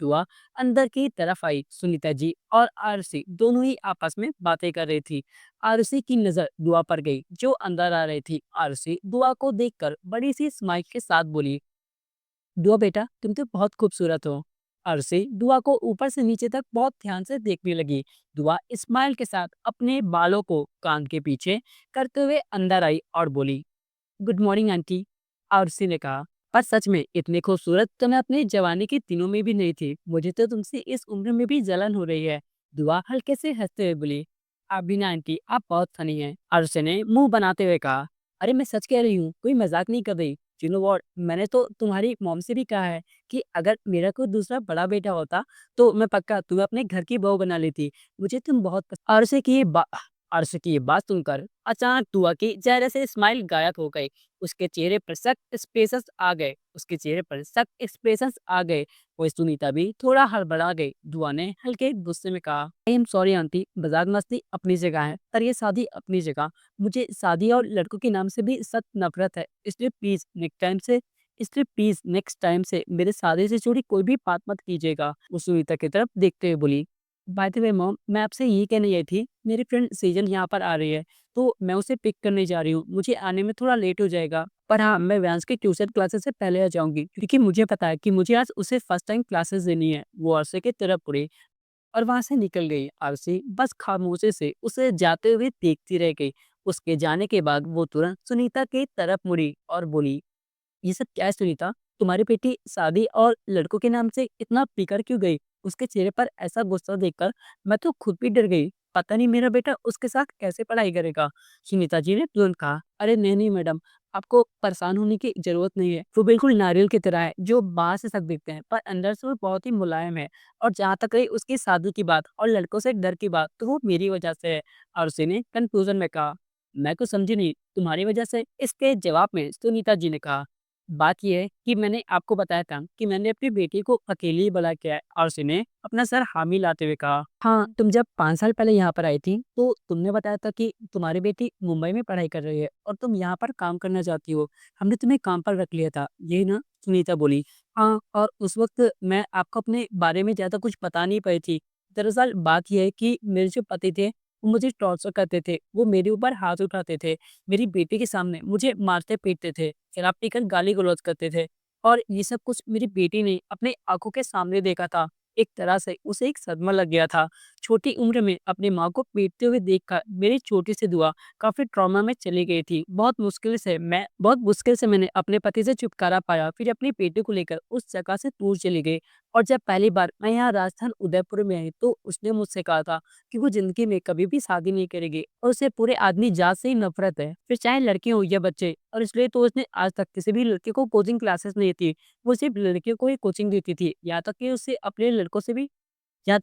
दुआ अंदर की तरफ आई। सुनीता जी और आरसी दोनों ही आपस में बातें कर रही थी। आरसी की नजर दुआ पर गई जो अंदर आ रही थी। आरसी दुआ को देखकर बड़ी सी स्माइल के साथ बोली, दुआ बेटा तुम तो बहुत खूबसूरत हो। अरसी दुआ को ऊपर से नीचे तक बहुत ध्यान से देखने लगी। दुआ स्माइल के साथ अपने बालों को कान के पीछे करते हुए अंदर आई और बोली, गुड मॉर्निंग आंटी। अरसी ने कहा, पर सच में इतनी खूबसूरत तो मैं अपने जवानी के दिनों में भी नहीं थी। मुझे तो तुमसे इस उम्र में भी जलन हो रही है। दुआ हल्के से हंसते हुए बोली, आप भी ना आंटी, आप बहुत फनी हैं। अरसी ने मुंह बनाते हुए कहा, अरे मैं सच कह रही हूँ, कोई मजाक नहीं कर रही। यू नो व्हाट, मैंने तो तुम्हारी मॉम से भी कहा है कि अगर मेरा कोई दूसरा बड़ा बेटा होता तो मैं पक्का तुम्हें अपने घर की बहू बना लेती। मुझे तुम बहुत अरसे की ये बात सुनकर अचानक दुआ की चेहरे से स्माइल गायब हो गई। उसके चेहरे पर सख्त एक्सप्रेशंस आ गए। वो सुनीता भी थोड़ा हड़बड़ा गई। दुआ ने हल्के गुस्से में कहा, आई एम सॉरी आंटी, मजाक मस्ती अपनी जगह है पर ये शादी अपनी जगह। मुझे शादी और लड़कों के नाम से भी सख्त नफरत है। इसलिए प्लीज नेक्स्ट टाइम से मेरे शादी से जुड़ी कोई भी बात मत कीजिएगा। वो सुनीता की तरफ देखते हुए बोली, बाय द वे मॉम, मैं आपसे ये कहने आई थी, मेरी फ्रेंड सीजन यहाँ पर आ रही है तो मैं उसे पिक करने जा रही हूँ। मुझे आने में थोड़ा लेट हो जाएगा, पर हाँ मैं व्यांश की ट्यूशन क्लासेस से पहले आ जाऊंगी क्योंकि मुझे पता है कि मुझे आज उसे फर्स्ट टाइम क्लासेस देनी है। वो अरसे की तरफ मुड़ी और वहां से निकल गई। आरसी बस खामोशी से उसे जाते हुए देखती रह गई। उसके जाने के बाद वो तुरंत सुनीता की तरफ मुड़ी और बोली, ये सब क्या है सुनीता? तुम्हारी बेटी शादी और लड़कों के नाम से इतना बिगड़ क्यों गई? उसके चेहरे पर ऐसा गुस्सा देखकर मैं तो खुद भी डर गई। पता नहीं मेरा बेटा उसके साथ कैसे पढ़ाई करेगा। सुनीता जी ने तुरंत कहा, अरे नहीं नहीं मैडम, आपको परेशान होने की जरूरत नहीं है। वो बिल्कुल नारियल की तरह है जो बाहर से सख्त दिखते हैं पर अंदर से वो बहुत ही मुलायम है। और जहाँ तक रही उसकी शादी की बात और लड़कों से डर की बात, तो वो मेरी वजह से है। और उसी ने कंफ्यूजन में कहा, मैं कुछ समझी नहीं, तुम्हारी वजह से? इसके जवाब में सुनीता जी ने कहा, बात यह है कि मैंने आपको बताया था कि मैंने अपनी बेटी को अकेले ही बड़ा किया है। और उसी ने अपना सर हामी लाते हुए कहा, हाँ तुम जब 5 साल पहले यहाँ पर आई थी तो तुमने बताया था कि तुम्हारी बेटी मुंबई में पढ़ाई कर रही है और तुम यहाँ पर काम करना चाहती हो। हमने तुम्हें काम पर रख लिया था, यही ना? सुनीता बोली, हाँ, और उस वक्त मैं आपको अपने बारे में ज्यादा कुछ बता नहीं पाई थी। दरअसल बात यह है कि मेरे जो पति थे वो मुझे टॉर्चर करते थे। वो मेरे ऊपर हाथ उठाते थे, मेरी बेटी के सामने मुझे मारते पीटते थे, शराब पीकर गाली गलौज करते थे। और ये सब कुछ मेरी बेटी ने अपने आंखों के सामने देखा था। एक तरह से उसे एक सदमा लग गया था। छोटी उम्र में अपनी माँ को पीटते हुए देखकर मेरी छोटी सी दुआ काफी ट्रॉमा में चली गई थी। बहुत मुश्किल से मैंने अपने पति से छुटकारा पाया, फिर अपनी बेटी को लेकर उस जगह से दूर चली गई। और जब पहली बार मैं यहाँ राजस्थान उदयपुर में आई तो उसने मुझसे कहा था कि वो जिंदगी में कभी भी शादी नहीं करेगी और उसे पूरे आदमी जात से ही नफरत है, फिर चाहे लड़के हो या बच्चे। और इसलिए तो उसने आज तक किसी भी लड़के को कोचिंग क्लासेस नहीं दी। वो सिर्फ लड़कियों को ही कोचिंग देती थी। यहाँ तक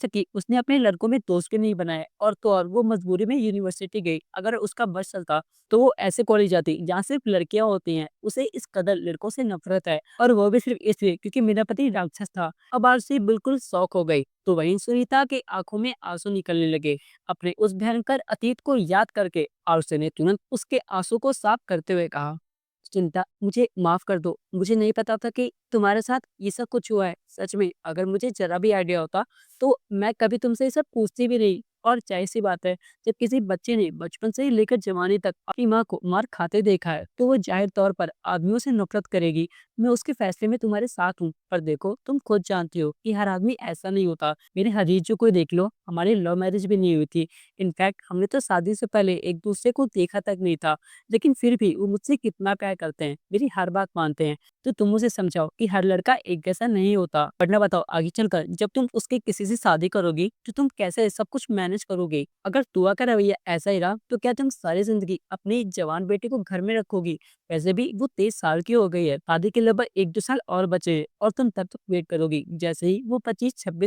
कि उसने अपने लड़कों में दोस्त भी नहीं बनाए। और तो और वो मजबूरी में यूनिवर्सिटी गई। अगर उसका बस चलता तो वो ऐसे कॉलेज जाती जहाँ सिर्फ लड़कियां होती हैं। उसे इस कदर लड़कों से नफरत है, और वो भी सिर्फ इसलिए क्योंकि मेरा पति राक्षस था। अब आरसी बिल्कुल शौक हो गई तो वहीं सुनीता की आंखों में आंसू निकलने लगे। अपने उस भयंकर अतीत को याद करके आरसी ने तुरंत उसके आंसू को साफ करते हुए कहा, चिंता, मुझे माफ कर दो। मुझे नहीं पता था कि तुम्हारे साथ ये सब कुछ हुआ है। सच में अगर मुझे जरा भी आइडिया होता तो मैं कभी तुमसे ये सब पूछती भी नहीं। और जाहिर सी बात है, जब किसी बच्चे ने बचपन से ही लेकर जवानी तक अपनी माँ को मार खाते देखा है तो वो जाहिर तौर पर आदमियों से नफरत करेगी। मैं उसके फैसले में तुम्हारे साथ हूँ, पर देखो तुम खुद जानती हो कि हर आदमी ऐसा नहीं होता। मेरे हरीजों को देख लो, हमारी लव मैरिज भी नहीं हुई थी। इनफैक्ट हमने तो शादी से पहले एक दूसरे को देखा तक नहीं था, लेकिन फिर भी वो मुझसे कितना प्यार करते हैं, मेरी हर बात मानते हैं। तो तुम मुझे समझाओ कि हर लड़का एक जैसा नहीं होता। वरना बताओ, आगे चलकर जब तुम उसके किसी से शादी करोगी तो तुम कैसे सब कुछ मैनेज करोगे? अगर दुआ का रवैया ऐसा ही रहा तो क्या तुम सारी जिंदगी अपनी जवान बेटी को घर में रखोगी? वैसे भी वो 23 साल की हो गई है, शादी के लगभग 1-2 साल और बचे हैं, और तुम तब तक वेट करोगी। जैसे ही वो 25-26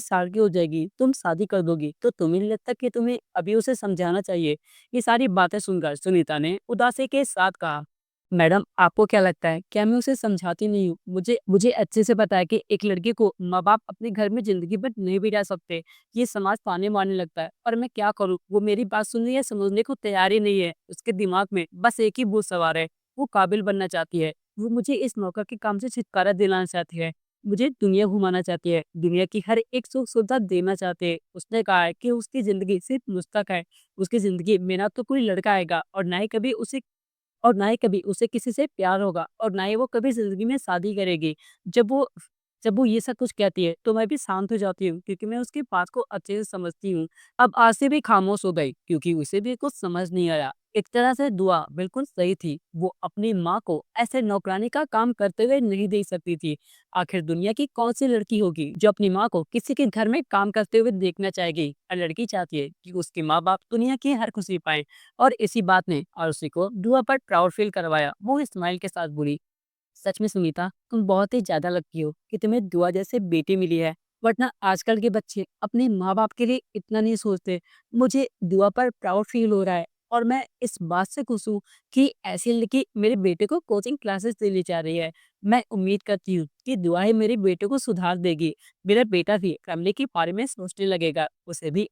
साल की हो जाएगी तुम शादी कर दोगी। तो तुम्हें नहीं लगता कि तुम्हें अभी उसे समझाना चाहिए? ये सारी बातें सुनकर सुनीता ने उदासी के साथ कहा, मैडम आपको क्या लगता है, क्या मैं उसे समझाती नहीं हूँ? मुझे मुझे अच्छे से पता है कि एक लड़के को माँ बाप अपने घर में जिंदगी भर नहीं भी रह सकते। ये समाज ताने मारने लगता है, और मैं क्या करूँ? वो मेरी बात सुनने या समझने को तैयार ही नहीं है। उसके दिमाग में बस एक ही भूत सवार है, वो काबिल बनना चाहती है। वो मुझे इस नौकर के काम से छुटकारा दिलाना चाहती है। मुझे दुनिया घुमाना चाहती है, दुनिया की हर एक सुख-सुविधा देना चाहते हैं। उसने कहा है कि उसकी ज़िंदगी सिर्फ़ मुश्तक है, उसकी ज़िंदगी में ना तो कोई लड़का आएगा और ना ही कभी उसे किसी से प्यार होगा और ना ही वो कभी ज़िंदगी में शादी करेगी। जब वो जब वो ये सब कुछ कहती है, तो मैं भी शांत हो जाती हूँ क्योंकि मैं उसकी बात को अच्छे से समझती हूँ। अब आज से भी खामोश हो गई क्योंकि उसे भी कुछ समझ नहीं आया। एक तरह से दुआ बिल्कुल सही थी। वो अपनी माँ को ऐसे नौकरानी का काम करते हुए नहीं देख सकती थी। आखिर दुनिया की कौन-सी लड़की होगी जो अपनी माँ को किसी के घर में काम करते हुए देखना चाहेगी? हर लड़की चाहती है कि उसके माँ-बाप दुनिया की हर खुशी पाएँ। और इसी बात ने आरुषि को दुआ पर प्राउड फील करवाया। वो स्माइल के साथ बोली, सच में सुनीता, तुम बहुत ही ज्यादा लकी हो कि तुम्हें दुआ जैसे बेटी मिली है। वरना आजकल के बच्चे अपने माँ बाप के लिए इतना नहीं सोचते। मुझे दुआ पर प्राउड फील हो रहा है और मैं इस बात से खुश हूँ कि ऐसी लड़की मेरे बेटे को कोचिंग क्लासेस देने जा रही है। मैं उम्मीद करती हूँ कि दुआ ही मेरे बेटे को सुधार देगी। मेरा बेटा भी फैमिली के बारे में सोचने लगेगा। उसे भी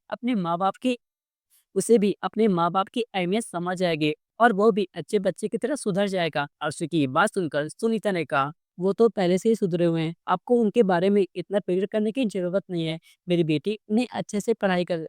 अपने माँ-बाप की अहमियत समझ आएगी और वो भी अच्छे बच्चे की तरह सुधर जाएगा। आरज़ू की ये बात सुनकर सुनीता ने कहा, वो तो पहले से ही सुधरे हुए हैं, आपको उनके बारे में इतना फ़िक्र करने की ज़रूरत नहीं है। मेरी बेटी उन्हें अच्छे से पढ़ाई कर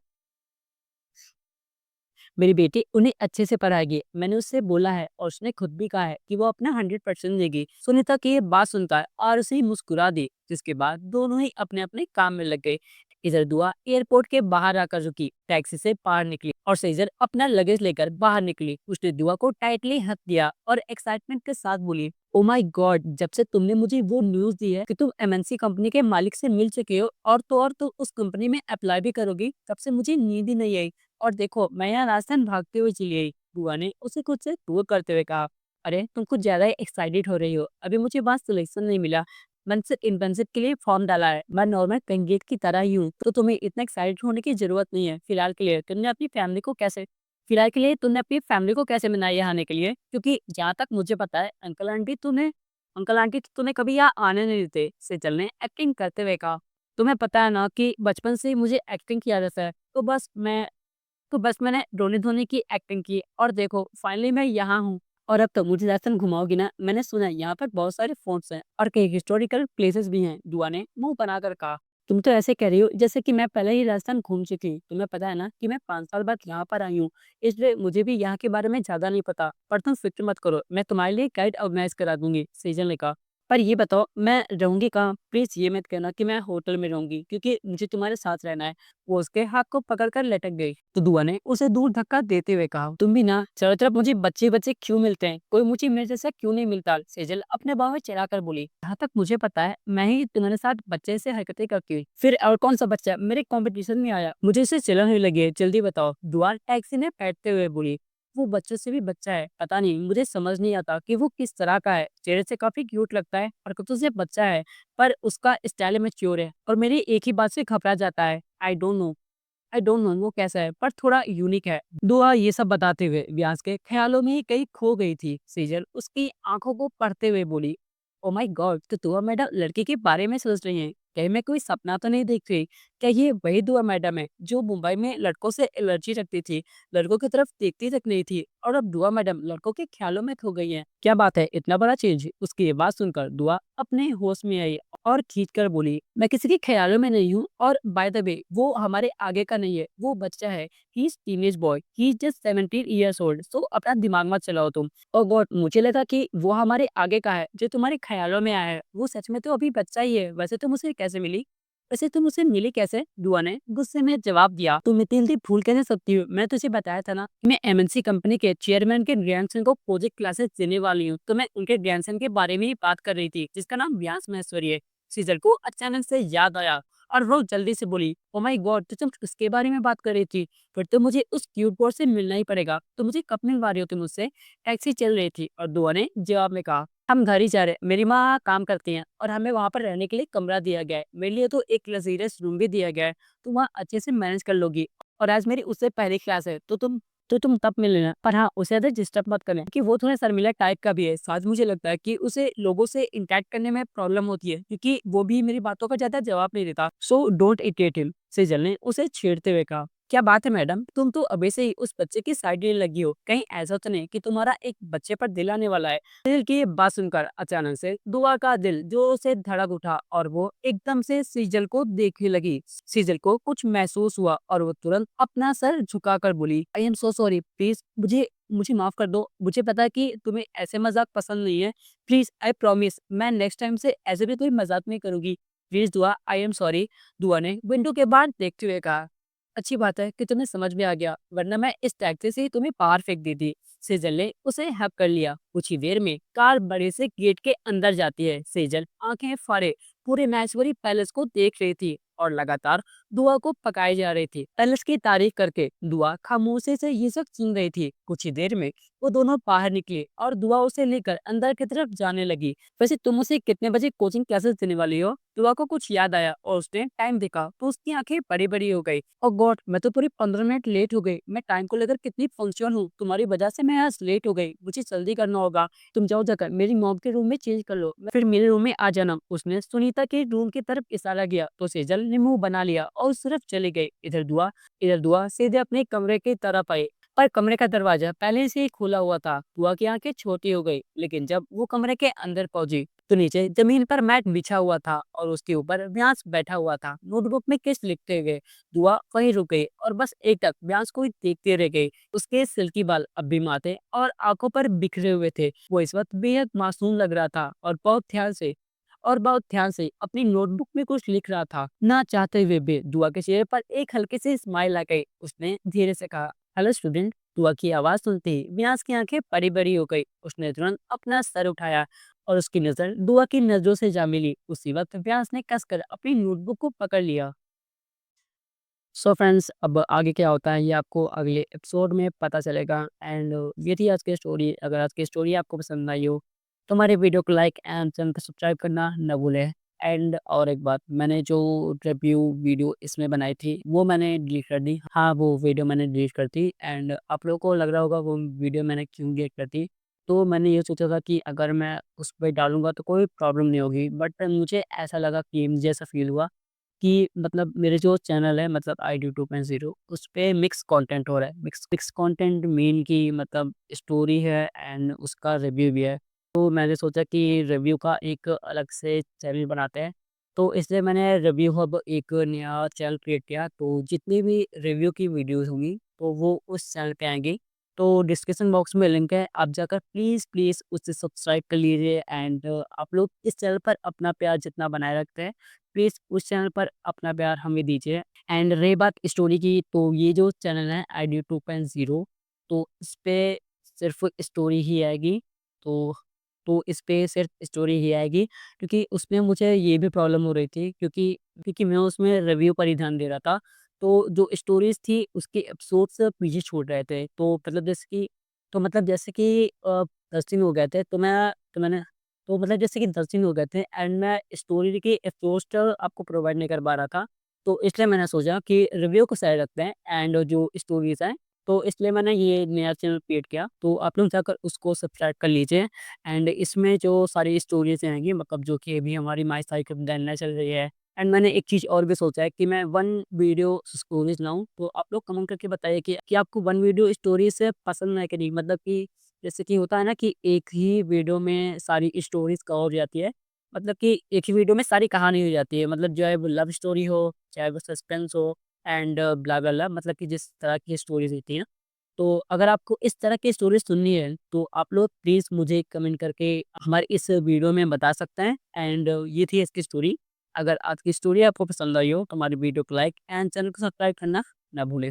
मेरी बेटी उन्हें अच्छे से पढ़ाएगी। मैंने उससे बोला है और उसने खुद भी कहा है कि वो अपना 100% देगी। सुनीता की ये बात सुनकर आरुषि मुस्कुरा दी, जिसके बाद दोनों ही अपने-अपने काम में लग गए। इधर दुआ एयरपोर्ट के बाहर आकर रुकी, टैक्सी से बाहर निकली और सेजल अपना लगेज लेकर बाहर निकली। उसने दुआ को टाइटली हक दिया और एक्साइटमेंट के साथ बोली, ओ माय गॉड, जब से तुमने मुझे वो न्यूज़ दी है कि तुम एमएनसी कंपनी के मालिक से मिल चुके हो और तो उस कंपनी में अप्लाई भी करोगी, तब से मुझे नींद ही नहीं आई। और देखो मैं यहाँ राजस्थान भागते हुए चली आई। बुआ ने उसे खुद से दूर करते हुए कहा, अरे तुम कुछ ज्यादा ही एक्साइटेड हो रही हो, अभी मुझे वहाँ सिलेक्शन नहीं मिला। मैंने सिर्फ इंटर्नशिप के लिए फॉर्म डाला है, मैं नॉर्मल कैंडिडेट की तरह ही हूँ, तो तुम्हें इतना एक्साइटेड होने की जरूरत नहीं है। फिलहाल के लिए तुमने अपनी फैमिली को कैसे मनाया यहाँ आने के लिए? क्योंकि जहाँ तक मुझे पता है अंकल आंटी तो तुम्हें कभी यहाँ आने नहीं देते। सेजल ने एक्टिंग करते हुए कहा, तुम्हें पता है ना कि बचपन से ही मुझे एक्टिंग की आदत है, तो बस मैंने रोने-धोने की एक्टिंग की और देखो फाइनली मैं यहाँ हूँ। और अब तो मुझे राजस्थान घुमाओगी ना? मैंने सुना है यहाँ पर बहुत सारे फोर्ट्स हैं और कई हिस्टोरिकल प्लेसेस भी हैं। दुआ ने मुँह बनाकर कहा। तुम तो ऐसे कह रही हो जैसे कि मैं पहले ही राजस्थान घूम चुकी हूँ। तुम्हें पता है ना कि मैं 5 साल बाद यहाँ पर आई हूँ, इसलिए मुझे भी यहाँ के बारे में ज़्यादा नहीं पता। पर तुम फ़िक्र मत करो, मैं तुम्हारे लिए गाइड ऑर्गनाइज़ करा दूँगी, सेजल ने कहा। पर ये बताओ मैं रहूँगी कहाँ? प्लीज़ ये मत कहना कि मैं होटल में रहूँगी, क्योंकि मुझे तुम्हारे साथ रहना है। वो उसके हाथ को पकड़कर लटक गई। तो दुआ ने उसे दूर धक्का देते हुए कहा, तुम भी ना चारों तरफ मुझे बच्चे-बच्चे क्यों मिलते हैं? कोई मुझे मेरे जैसा क्यों नहीं मिलता? सेजल अपने बाहों में चिढ़ाकर बोली, जहाँ तक मुझे पता है मैं ही तुम्हारे साथ बच्चे से हरकतें करती हुई। फिर और कौन सा बच्चा मेरे कॉम्पिटिशन में आया? मुझे इससे जलन होने लगी है, जल्दी बताओ। दुआ टैक्सी में बैठते हुए बोली, वो बच्चों से भी बच्चा है, पता नहीं मुझे समझ नहीं आता कि वो किस तरह का है। चेहरे से काफी क्यूट लगता है, हरकतों से बच्चा है, पर उसका स्टाइल मैच्योर है और मेरी एक ही बात से घबरा जाता है। आई डोंट नो वो कैसा है, पर थोड़ा यूनिक है। दुआ ये सब बताते हुए व्यास के ख्यालों में ही कहीं खो गई थी। सेजल उसकी आंखों को पढ़ते हुए बोली, ओ माय गॉड, तो दुआ मैडम लड़के के बारे में सोच रही हैं? कहीं मैं कोई सपना तो नहीं देख रही? क्या ये वही दुआ मैडम है जो मुंबई में लड़कों से एलर्जी रखती थी, लड़कों की तरफ देखती तक नहीं थी और अब दुआ मैडम लड़कों के ख्यालों में खो गई है? क्या बात है, इतना बड़ा चेंज? उसकी ये बात सुनकर दुआ अपने होश में आई और खींच कर बोली, मैं किसी के ख्यालों में नहीं हूँ और बाय द वे वो हमारे आगे का नहीं है, वो बच्चा है। He is teenage boy, he is just 17 years old. So अपना दिमाग मत चलाओ तुम। ओह गॉड, मुझे लगा कि वो हमारे आगे का है जो तुम्हारे ख्यालों में आया है। वो सच में तो अभी बच्चा ही है। वैसे तुम उसे मिली कैसे? दुआ ने गुस्से में जवाब दिया, तुम इतनी जल्दी भूल कैसे सकती हो? मैं तुझे बताया था ना कि मैं एमएनसी कंपनी के चेयरमैन के ग्रैंडसन को प्रोजेक्ट क्लासेस देने वाली हूँ, तो मैं उनके ग्रैंडसन के बारे में ही बात कर रही थी, जिसका नाम व्यास महेश्वरी है। सीजर को अचानक से याद आया और वो जल्दी से बोली, ओ माय गॉड, तो तुम उसके बारे में बात कर रही थी? फिर तो मुझे उस क्यूट बॉय से मिलना ही पड़ेगा। तो मुझे कब मिलवा रही हो तुम उससे? टैक्सी चल रही थी और दुआ ने जवाब में कहा, हम घर ही जा रहे हैं, मेरी माँ काम करती हैं और हमें वहाँ पर रहने के लिए कमरा दिया गया है। मेरे लिए तो एक लग्जरियस रूम भी दिया गया है, तो वहाँ अच्छे से मैनेज कर लोगी। और आज मेरी उससे पहली क्लास है, तो तुम तब मिल लेना। पर हाँ, उसे ज़्यादा डिस्टर्ब मत करना कि वो थोड़ा शर्मीला टाइप का भी है। साथ मुझे लगता है कि उसे लोगों से इंटरेक्ट करने में प्रॉब्लम होती है, क्योंकि वो भी मेरी बातों का ज़्यादा जवाब नहीं देता। So don't irritate him, Sejal ने उसे छेड़ते हुए कहा। क्या बात है मैडम, तुम तो अभी से ही उस बच्चे की साइड लेने लगी हो। कहीं ऐसा तो नहीं कि तुम्हारा एक बच्चे पर दिल आने वाला है? दिल की ये बात सुनकर अचानक से दुआ का दिल जोर से धड़क उठा और वो एकदम से सीजल को देखने लगी। सीजल को कुछ महसूस हुआ और वो तुरंत अपना सर झुकाकर बोली, I am so sorry, please मुझे मुझे माफ कर दो। मुझे पता है कि तुम्हें ऐसे मजाक पसंद नहीं है। प्लीज, आई प्रॉमिस, मैं नेक्स्ट टाइम से ऐसे भी कोई मजाक नहीं करूंगी। प्लीज दुआ, आई एम सॉरी। दुआ ने विंडो के बाहर देखते हुए कहा, अच्छी बात है कि तुम्हें समझ में आ गया, वरना मैं इस टैक्सी से ही तुम्हें बाहर फेंक देती। सेजल ने उसे हक कर लिया। कुछ ही देर में कार बड़े से गेट के अंदर जाती है। सेजल आंखें फाड़े पूरे मैचवरी पैलेस को देख रही थी और लगातार दुआ को पकाई जा रही थी। पैलेस की तारीफ करके दुआ खामोशी से ये सब सुन रही थी। कुछ ही देर में वो दोनों बाहर निकले और दुआ उसे लेकर अंदर की तरफ जाने लगी। वैसे तुम उसे कितने बजे कोचिंग क्लासेस देने वाली हो? दुआ को कुछ याद आया और उसने टाइम देखा तो उसकी आंखें बड़ी बड़ी हो गई। ओ गॉड, मैं तो पूरी 15 मिनट लेट हो गई। मैं टाइम को लेकर कितनी पंक्चुअल हूँ, तुम्हारी वजह से मैं आज लेट हो गई। मुझे जल्दी करना होगा। तुम जाओ, जाकर मेरी मॉम के रूम में चेंज कर लो, फिर मेरे रूम में आ जाना। उसने सुनीता के रूम की तरफ इशारा किया तो सेजल ने मुंह बना लिया और उस तरफ चली गई। इधर दुआ सीधे अपने कमरे की तरफ आई, पर कमरे का दरवाजा पहले से ही खुला हुआ था। बुआ की आंखें छोटी हो गई, लेकिन जब वो कमरे के अंदर पहुंची तो नीचे जमीन पर मैट बिछा हुआ था और उसके ऊपर व्यास बैठा हुआ था, नोटबुक में कुछ लिखते हुए। दुआ वहीं रुक गई और बस एक टक व्यास को ही देखते रह गई। उसके सिल्की बाल अब भी माथे और आंखों पर बिखरे हुए थे। वो इस वक्त बेहद मासूम लग रहा था और बहुत ध्यान से अपनी नोटबुक में कुछ लिख रहा था। ना चाहते हुए भी दुआ के चेहरे पर एक हल्की सी स्माइल आ गई। उसने धीरे से कहा, हेलो स्टूडेंट। दुआ की आवाज सुनते ही व्यास की आंखें बड़ी बड़ी हो गई। उसने तुरंत अपना सर उठाया और उसकी नजर दुआ की नजरों से जा मिली। उसी वक्त व्यास ने कसकर अपनी नोटबुक को पकड़ लिया। सो फ्रेंड्स, अब आगे क्या होता है ये आपको अगले एपिसोड में पता चलेगा। एंड ये थी आज की स्टोरी। अगर आज की स्टोरी आपको पसंद आई हो तो हमारे वीडियो को लाइक एंड चैनल को सब्सक्राइब करना न भूलें। एंड और एक बात, मैंने जो रिव्यू वीडियो इसमें बनाई थी वो मैंने डिलीट कर दी। हाँ, वो वीडियो मैंने डिलीट कर दी। एंड आप लोगों को लग रहा होगा वो वीडियो मैंने क्यों डिलीट कर दी। तो मैंने ये सोचा था कि अगर मैं उस पर डालूंगा तो कोई प्रॉब्लम नहीं होगी, बट मुझे ऐसा लगा कि मुझे ऐसा फील हुआ कि मतलब मेरे जो चैनल है, मतलब आईडी 2.0, उस पे मिक्स कंटेंट हो रहा है। मिक्स कंटेंट मीन की मतलब स्टोरी है एंड उसका रिव्यू भी है। तो मैंने सोचा कि रिव्यू का एक अलग से चैनल बनाते हैं। तो इसलिए मैंने रिव्यू हब एक नया चैनल क्रिएट किया। तो जितनी भी रिव्यू की वीडियोज़ होंगी तो वो उस चैनल पे आएँगी। तो डिस्क्रिप्शन बॉक्स में लिंक है, आप जाकर प्लीज़ उसे सब्सक्राइब कर लीजिए। एंड आप लोग इस चैनल पर अपना प्यार जितना बनाए रखते हैं, प्लीज़ उस चैनल पर अपना प्यार हमें दीजिए। एंड रही बात स्टोरी की, तो ये जो चैनल है आईडी 2.0, तो इस पे सिर्फ़ स्टोरी ही आएगी। तो इस पे सिर्फ़ स्टोरी ही आएगी, क्योंकि उसमें मुझे ये भी प्रॉब्लम हो रही थी, क्योंकि मैं उसमें रिव्यू पर ही ध्यान दे रहा था। तो जो स्टोरीज़ थी उसके एपिसोड्स पीछे छूट रहे थे। तो मतलब जैसे कि 10 दिन हो गए थे, तो मतलब जैसे कि 10 दिन हो गए थे एंड मैं स्टोरी के एपिसोड्स आपको प्रोवाइड नहीं कर पा रहा था। तो इसलिए मैंने सोचा कि रिव्यू को साइड रखते हैं एंड जो स्टोरीज़ हैं, तो इसलिए मैंने ये नया चैनल क्रिएट किया। तो आप लोग जाकर उसको सब्सक्राइब कर लीजिए। एंड इसमें जो सारी स्टोरीज़ आएँगी, मतलब जो कि अभी हमारी माई साइकिल डेनना चल रही है। एंड मैंने एक चीज़ और भी सोचा है कि मैं 1 वीडियो स्टोरीज़ लाऊँ। तो आप लोग कमेंट करके बताइए कि आपको 1 वीडियो स्टोरी से पसंद है कि नहीं? मतलब कि जैसे कि होता है ना कि एक ही वीडियो में सारी स्टोरीज़ कवर हो जाती है। मतलब कि एक ही वीडियो में सारी कहानी हो जाती है। मतलब चाहे वो लव स्टोरी हो, चाहे वो सस्पेंस हो एंड ब्ला ब्ला ब्ला, मतलब कि जिस तरह की स्टोरीज़ होती हैं। तो अगर आपको इस तरह की स्टोरी सुननी है तो आप लोग प्लीज़ मुझे कमेंट करके हमारे इस वीडियो में बता सकते हैं। एंड ये थी इसकी स्टोरी। अगर आज की स्टोरी आपको पसंद आई हो तो हमारी वीडियो को लाइक एंड चैनल को सब्सक्राइब करना ना भूलें।